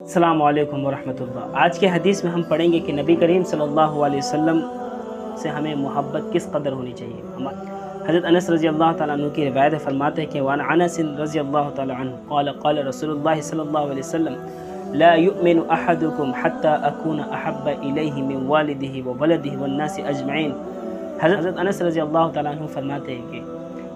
السلام علیکم ورحمۃ اللہ۔ آج کے حدیث میں ہم پڑھیں گے کہ نبی کریم صلی اللہ علیہ وسلم سے ہمیں محبت کس قدر ہونی چاہیے۔ حضرت انس رضی اللہ تعالیٰ عنہ کی روایت فرماتے ہیں کہ وعن انس رضی اللہ تعالیٰ عنہ قال قال رسول اللہ صلی اللہ علیہ وسلم لا يؤمن احدكم حتى اكون احب الیہ من والدہ وولدہ والناس اجمعین۔ حضرت انس رضی اللہ تعالیٰ عنہ فرماتے ہیں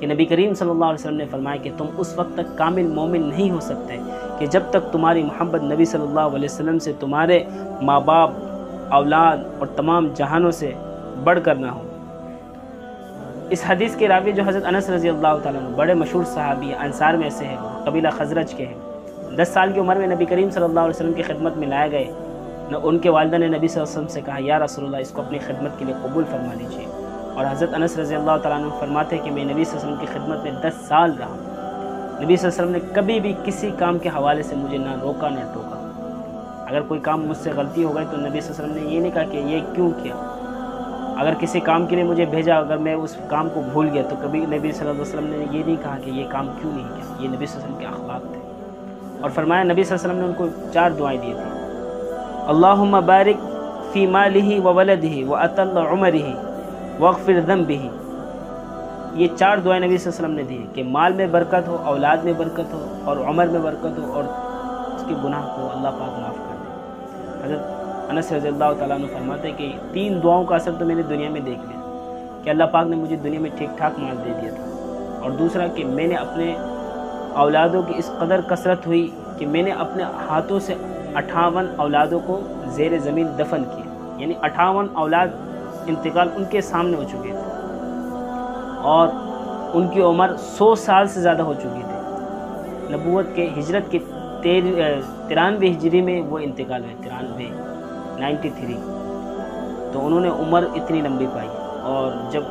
کہ نبی کریم صلی اللہ علیہ وسلم نے فرمایا کہ تم اس وقت تک کامل مومن نہیں ہو سکتے کہ جب تک تمہاری محبت نبی صلی اللہ علیہ وسلم سے تمہارے ماں باپ، اولاد اور تمام جہانوں سے بڑھ کر نہ ہو۔ اس حدیث کے راوی جو حضرت انس رضی اللہ تعالیٰ عنہ بڑے مشہور صحابی ہیں، انصار میں سے ہیں، قبیلہ خزرج کے ہیں۔ 10 سال کی عمر میں نبی کریم صلی اللہ علیہ وسلم کی خدمت میں لائے گئے۔ ان کے والدہ نے نبی صلی اللہ علیہ وسلم سے کہا یا رسول اللہ اس کو اپنی خدمت کے لیے قبول فرما لیجیے، اور حضرت انس رضی اللہ تعالیٰ عنہ فرماتے ہیں کہ میں نبی صلی اللہ علیہ وسلم کی خدمت میں 10 سال رہا۔ نبی صلی اللہ علیہ وسلم نے کبھی بھی کسی کام کے حوالے سے مجھے نہ روکا نہ ٹوکا۔ اگر کوئی کام مجھ سے غلطی ہو گئی تو نبی صلی اللہ علیہ وسلم نے یہ نہیں کہا کہ یہ کیوں کیا۔ اگر کسی کام کے لیے مجھے بھیجا، اگر میں اس کام کو بھول گیا تو کبھی نبی صلی اللہ علیہ وسلم نے یہ نہیں کہا کہ یہ کام کیوں نہیں کیا۔ یہ نبی صلی اللہ علیہ وسلم کے اخلاق تھے۔ اور فرمایا نبی صلی اللہ علیہ وسلم نے ان کو 4 دعائیں دی تھیں۔ اللہم بارک فی مالہ وولدہ وأطل عمرہ واغفر ذنبہ۔ یہ 4 دعائیں نبی صلی اللہ علیہ وسلم نے دی کہ مال میں برکت ہو، اولاد میں برکت ہو، اور عمر میں برکت ہو، اور اس کے گناہ کو اللہ پاک معاف کر دے۔ حضرت انس رضی اللہ تعالیٰ عنہ فرماتے ہیں کہ 3 دعاؤں کا اثر تو میں نے دنیا میں دیکھ لیا کہ اللہ پاک نے مجھے دنیا میں ٹھیک ٹھاک مال دے دیا تھا، اور دوسرا کہ میں نے اپنے اولادوں کی اس قدر کثرت ہوئی کہ میں نے اپنے ہاتھوں سے 58 اولادوں کو زیر زمین دفن کیا، یعنی 58 اولاد انتقال ان کے سامنے ہو چکے تھے، اور ان کی عمر 100 سال سے زیادہ ہو چکی تھی۔ نبوت کے ہجرت کے 93 ہجری میں وہ انتقال ہوئے، 93 تو انہوں نے عمر اتنی لمبی پائی، اور جب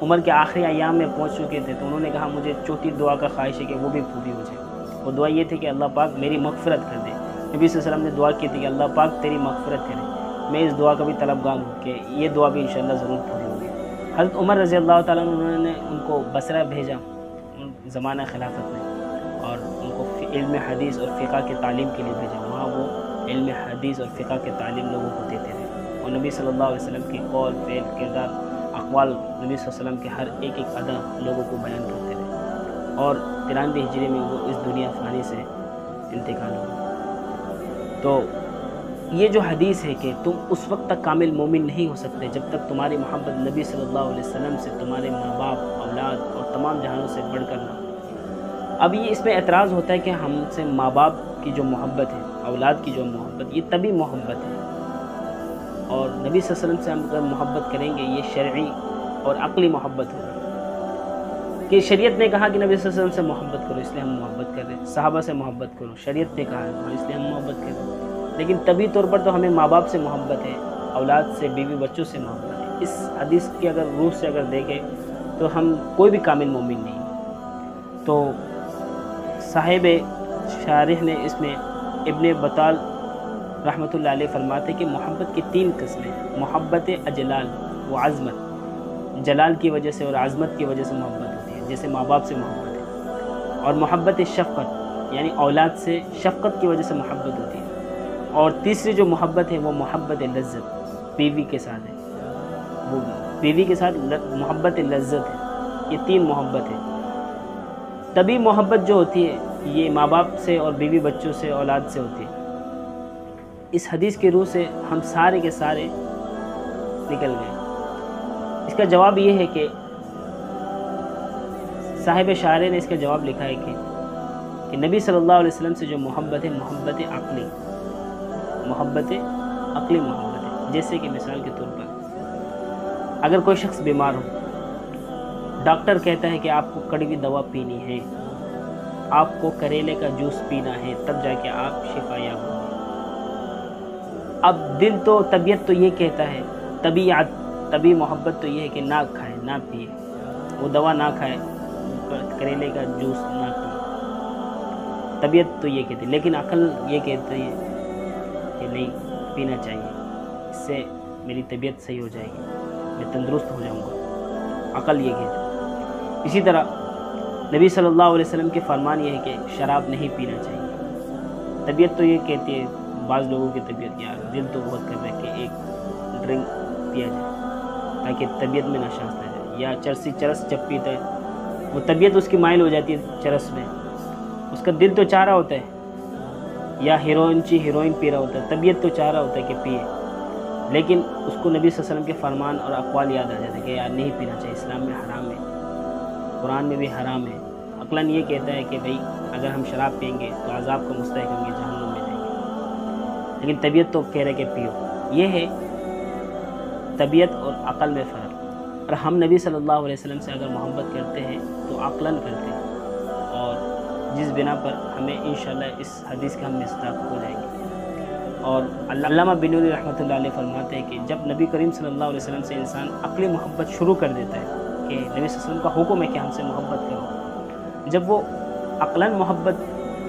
عمر کے آخری ایام میں پہنچ چکے تھے تو انہوں نے کہا مجھے چوتھی دعا کا خواہش ہے کہ وہ بھی پوری ہو جائے۔ وہ دعا یہ تھی کہ اللہ پاک میری مغفرت کر دے۔ نبی صلی اللہ علیہ وسلم نے دعا کی تھی کہ اللہ پاک تیری مغفرت کرے۔ میں اس دعا کا بھی طلبگار ہوں کہ یہ دعا بھی انشاءاللہ ضرور پوری ہوگی۔ حضرت عمر رضی اللہ تعالیٰ عنہ انہوں نے ان کو بصرہ بھیجا زمانہ خلافت میں، اور ان کو علم حدیث اور فقہ کی تعلیم کے لیے بھیجا۔ وہاں وہ علم حدیث اور فقہ کی تعلیم لوگوں کو دیتے تھے، اور نبی صلی اللہ علیہ وسلم کی قول، فعل، کردار، اقوال، نبی صلی اللہ علیہ وسلم کے ہر ایک ادا لوگوں کو بیان کرتے تھے، اور 93 ہجری میں وہ اس دنیا فانی سے انتقال ہوئے۔ تو یہ جو حدیث ہے کہ تم اس وقت تک کامل مومن نہیں ہو سکتے جب تک تمہاری محبت نبی صلی اللہ علیہ وسلم سے تمہارے ماں باپ، اولاد اور تمام جہانوں سے بڑھ کر نہ ہو۔ اب یہ اس میں اعتراض ہوتا ہے کہ ہم سے ماں باپ کی جو محبت ہے، اولاد کی جو محبت، یہ طبی محبت ہے، اور نبی صلی اللہ علیہ وسلم سے ہم اگر محبت کریں گے یہ شرعی اور عقلی محبت ہوگی کہ شریعت نے کہا کہ نبی صلی اللہ علیہ وسلم سے محبت کرو اس لیے ہم محبت کر رہے ہیں، صحابہ سے محبت کرو شریعت نے کہا ہے اس لیے ہم محبت کر رہے ہیں۔ لیکن طبی طور پر تو ہمیں ماں باپ سے محبت ہے، اولاد سے، بیوی بچوں سے محبت ہے۔ اس حدیث کی اگر روح سے اگر دیکھیں تو ہم کوئی بھی کامل مومن نہیں۔ تو صاحب شارح نے اس میں ابن بطال رحمۃ اللہ علیہ فرماتے کہ محبت کی 3 قسمیں، محبت اجلال و عظمت، جلال کی وجہ سے اور عظمت کی وجہ سے محبت ہوتی ہے، جیسے ماں باپ سے محبت ہے، اور محبت شفقت یعنی اولاد سے شفقت کی وجہ سے محبت ہوتی ہے، اور تیسری جو محبت ہے وہ محبت لذت، بیوی کے ساتھ ہے، وہ بیوی کے ساتھ محبت لذت ہے۔ یہ 3 محبت ہے۔ طبی محبت جو ہوتی ہے یہ ماں باپ سے اور بیوی بچوں سے، اولاد سے ہوتی ہے۔ اس حدیث کی روح سے ہم سارے کے سارے نکل گئے۔ اس کا جواب یہ ہے کہ صاحب شارح نے اس کا جواب لکھا ہے کہ نبی صلی اللہ علیہ وسلم سے جو محبت ہے محبت عقلی محبت ہے، جیسے کہ مثال کے طور پر اگر کوئی شخص بیمار ہو، ڈاکٹر کہتا ہے کہ آپ کو کڑوی دوا پینی ہے، آپ کو کریلے کا جوس پینا ہے، تب جا کے آپ شفا یاب ہوں گے۔ اب دل تو، طبیعت تو یہ کہتا ہے، طبی محبت تو یہ ہے کہ نہ کھائے، نہ پیے، وہ دوا نہ کھائے، کریلے کا جوس نہ پیے، طبیعت تو یہ کہتی ہے، لیکن عقل یہ کہتی ہے کہ نہیں پینا چاہیے، اس سے میری طبیعت صحیح ہو جائے گی، میں تندرست ہو جاؤں گا، عقل یہ کہتی ہے۔ اسی طرح نبی صلی اللہ علیہ وسلم کے فرمان یہ ہے کہ شراب نہیں پینا چاہیے، طبیعت تو یہ کہتی ہے بعض لوگوں کی طبیعت یار دل تو بہت کر رہا ہے کہ ایک ڈرنک پیا جائے تاکہ طبیعت میں نشاست نہ جائے، یا چرس جب پیتا ہے وہ طبیعت اس کی مائل ہو جاتی ہے چرس میں، اس کا دل تو چاہ رہا ہوتا ہے، یا ہیروئن پی رہا ہوتا ہے، طبیعت تو چاہ رہا ہوتا ہے کہ پیے، لیکن اس کو نبی صلی اللہ علیہ وسلم کے فرمان اور اقوال یاد آ جاتے ہیں کہ یار نہیں پینا چاہیے، اسلام میں حرام ہے، قرآن میں بھی حرام ہے۔ عقلاً یہ کہتا ہے کہ بھئی اگر ہم شراب پئیں گے تو عذاب کا مستحق ہوں گے، جہنم میں جائیں گے، لیکن طبیعت تو کہہ رہے کہ پیو۔ یہ ہے طبیعت اور عقل میں فرق۔ اور ہم نبی صلی اللہ علیہ وسلم سے اگر محبت کرتے ہیں تو عقلاً کرتے ہیں، اور جس بنا پر ہمیں انشاءاللہ اس حدیث کا ہم مصداق ہو جائیں گے۔ اور علامہ بنوری رحمۃ اللہ علیہ فرماتے ہیں کہ جب نبی کریم صلی اللہ علیہ وسلم سے انسان عقلی محبت شروع کر دیتا ہے کہ نبی صلی اللہ علیہ وسلم کا حکم ہے کہ ہم سے محبت کرو، جب وہ عقلاً محبت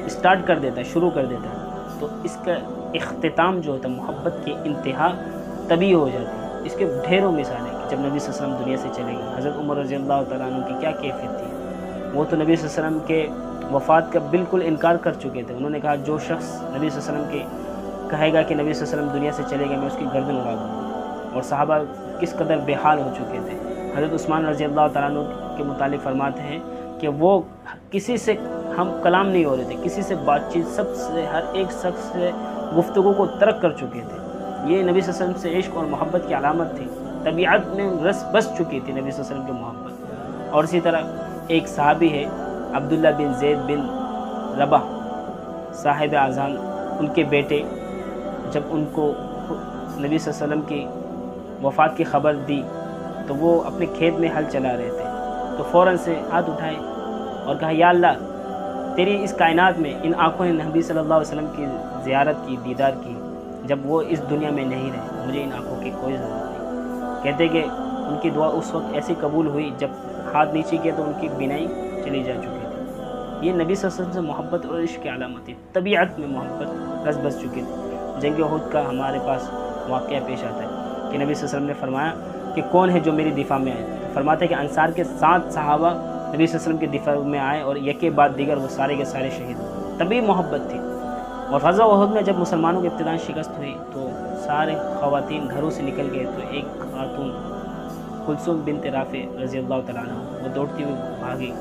اسٹارٹ کر دیتا ہے، شروع کر دیتا ہے، تو اس کا اختتام جو ہوتا ہے، محبت کی انتہا تبھی ہو جاتی ہے۔ اس کے ڈھیروں مثالیں کہ جب نبی صلی اللہ علیہ وسلم دنیا سے چلے گئے، حضرت عمر رضی اللہ تعالیٰ عنہ کی کیا کیفیت تھی، وہ تو نبی صلی اللہ علیہ وسلم کے وفات کا بالکل انکار کر چکے تھے۔ انہوں نے کہا جو شخص نبی صلی اللہ علیہ وسلم کے کہے گا کہ نبی صلی اللہ علیہ وسلم دنیا سے چلے گئے، میں اس کی گردن اڑا دوں گا۔ اور صحابہ کس قدر بے حال ہو چکے تھے۔ حضرت عثمان رضی اللہ تعالیٰ عنہ کے متعلق فرماتے ہیں کہ وہ کسی سے ہم کلام نہیں ہو رہے تھے، کسی سے بات چیت، سب سے ہر ایک شخص سے گفتگو کو ترک کر چکے تھے۔ یہ نبی صلی اللہ علیہ وسلم سے عشق اور محبت کی علامت تھی، طبیعت میں رس بس چکی تھی نبی صلی اللہ علیہ وسلم کی محبت۔ اور اسی طرح ایک صحابی ہے عبداللہ بن زید بن رباح صاحب اذان، ان کے بیٹے جب ان کو نبی صلی اللہ علیہ وسلم کی وفات کی خبر دی تو وہ اپنے کھیت میں ہل چلا رہے تھے، تو فوراً سے ہاتھ اٹھائے اور کہا یا اللہ تیری اس کائنات میں ان آنکھوں نے نبی صلی اللہ علیہ وسلم کی زیارت کی، دیدار کی، جب وہ اس دنیا میں نہیں رہے، مجھے ان آنکھوں کی کوئی ضرورت نہیں۔ کہتے کہ ان کی دعا اس وقت ایسی قبول ہوئی جب ہاتھ نیچے کیا تو ان کی بینائی چلی جا چکی تھی۔ یہ نبی صلی اللہ علیہ وسلم سے محبت اور عشق کی علامت تھی، طبیعت میں محبت رس بس چکی تھی۔ جنگ احد کا ہمارے پاس واقعہ پیش آتا ہے کہ نبی صلی اللہ علیہ وسلم نے فرمایا کہ کون ہے جو میری دفاع میں آئے، فرماتے ہیں کہ انصار کے 7 صحابہ نبی صلی اللہ علیہ وسلم کے دفاع میں آئے اور یکے بعد دیگر وہ سارے کے سارے شہید ہوئے، تبھی محبت تھی۔ اور غزوہ احد میں جب مسلمانوں کی ابتدائی شکست ہوئی تو سارے خواتین گھروں سے نکل گئے، تو ایک خاتون کلثوم بنت رافع رضی اللہ تعالیٰ عنہ وہ دوڑتی ہوئی بھاگی،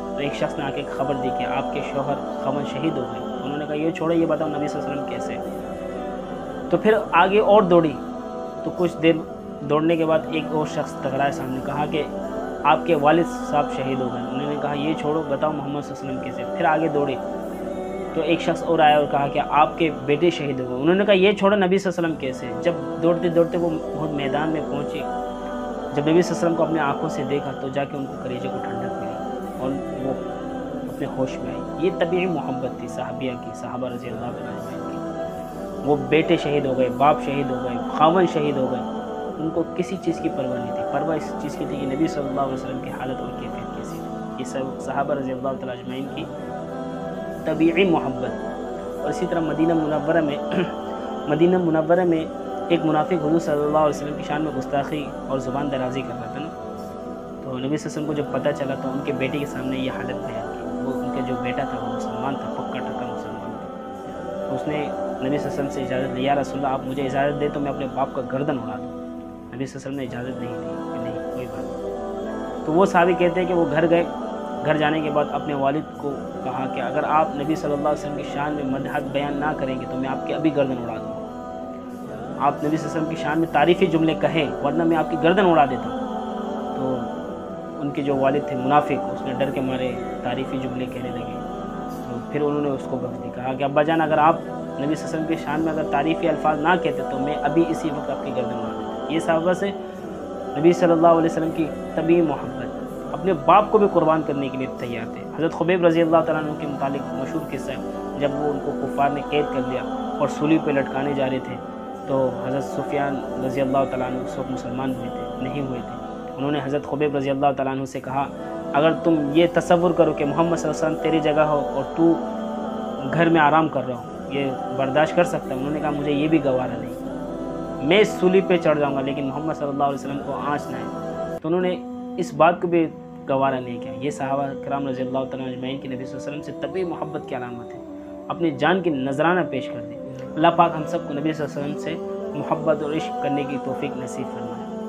تو ایک شخص نے آ کے خبر دی کہ آپ کے شوہر خون شہید ہو گئے۔ انہوں نے کہا یہ چھوڑو، یہ بتاؤ نبی صلی اللہ علیہ وسلم کیسے؟ تو پھر آگے اور دوڑی، تو کچھ دیر دوڑنے کے بعد ایک اور شخص ٹکرایا سامنے، کہا کہ آپ کے والد صاحب شہید ہو گئے۔ انہوں نے کہا یہ چھوڑو، بتاؤ محمد صلی اللہ علیہ وسلم کیسے؟ پھر آگے دوڑے تو ایک شخص اور آیا اور کہا کہ آپ کے بیٹے شہید ہو گئے۔ انہوں نے کہا یہ چھوڑو، نبی صلی اللہ علیہ وسلم کیسے؟ جب دوڑتے دوڑتے وہ بہت میدان میں پہنچے، جب نبی صلی اللہ علیہ وسلم کو اپنے آنکھوں سے دیکھا تو جا کے ان کو کلیجے کو ٹھنڈک ملی اور وہ اپنے ہوش میں آئی۔ یہ طبیعی محبت تھی صحابیہ کی، صحابہ رضی اللہ عنہ کی۔ وہ بیٹے شہید ہو گئے، باپ شہید ہو گئے، خاون شہید ہو گئے، ان کو کسی چیز کی پرواہ نہیں تھی، پرواہ اس چیز کی تھی کہ نبی صلی اللہ علیہ وسلم کی حالت اور کیفیت کیسی تھی۔ یہ سب صحابہ رضی اللہ تعالیٰ اجمعین کی طبیعی محبت۔ اور اسی طرح مدینہ منورہ میں ایک منافق حضور صلی اللہ علیہ وسلم کی شان میں گستاخی اور زبان درازی کر رہا تھا نا، تو نبی صلی اللہ علیہ وسلم کو جب پتہ چلا تو ان کے بیٹے کے سامنے یہ حالت بیان کی۔ وہ ان کا جو بیٹا تھا وہ مسلمان تھا، پکا ٹکا مسلمان تھا، تو اس نے نبی صلی اللہ علیہ وسلم سے اجازت لی، یا رسول اللہ آپ مجھے اجازت دے تو میں اپنے باپ کا گردن اڑا دوں۔ نبی صلی اللہ علیہ وسلم نے اجازت نہیں دی کہ نہیں کوئی بات نہیں۔ تو وہ صحابی کہتے ہیں کہ وہ گھر گئے، گھر جانے کے بعد اپنے والد کو کہا کہ اگر آپ نبی صلی اللہ علیہ وسلم کی شان میں مدحت بیان نہ کریں گے تو میں آپ کی ابھی گردن اڑا دوں گا۔ آپ نبی صلی اللہ علیہ وسلم کی شان میں تعریفی جملے کہیں ورنہ میں آپ کی گردن اڑا دیتا ہوں۔ تو ان کے جو والد تھے منافق، اس نے ڈر کے مارے تعریفی جملے کہنے لگے، تو پھر انہوں نے اس کو بخش دی، کہا کہ ابا جان اگر آپ نبی صلی اللہ علیہ وسلم کی شان میں اگر تعریفی الفاظ نہ کہتے تو میں ابھی اسی وقت آپ کی گردن اڑا دیتا۔ یہ صحابہ سے نبی صلی اللہ علیہ وسلم کی طبیعی محبت، اپنے باپ کو بھی قربان کرنے کے لیے تیار تھے۔ حضرت خبیب رضی اللہ تعالیٰ عنہ کے متعلق مشہور قصہ ہے، جب وہ ان کو کفار نے قید کر لیا اور سولی پہ لٹکانے جا رہے تھے تو حضرت سفیان رضی اللہ تعالیٰ عنہ اس وقت مسلمان نہیں ہوئے تھے۔ انہوں نے حضرت خبیب رضی اللہ تعالیٰ عنہ سے کہا اگر تم یہ تصور کرو کہ محمد صلی اللہ علیہ وسلم تیری جگہ ہو اور تو گھر میں آرام کر رہا ہو، یہ برداشت کر سکتا ہے؟ انہوں نے کہا مجھے یہ بھی گوارا نہیں، میں اس سولی پہ چڑھ جاؤں گا لیکن محمد صلی اللہ علیہ وسلم کو آنچ نہ آئے۔ تو انہوں نے اس بات کو بھی گوارا نہیں کیا۔ یہ صحابہ کرام رضی اللہ تعالیٰ اجمعین کی نبی صلی اللہ علیہ وسلم سے طبیعی محبت کی علامت ہے۔ اپنی جان کی نذرانہ پیش کر دی۔ اللہ پاک ہم سب کو نبی صلی اللہ علیہ وسلم سے محبت اور عشق کرنے کی توفیق نصیب فرمائے۔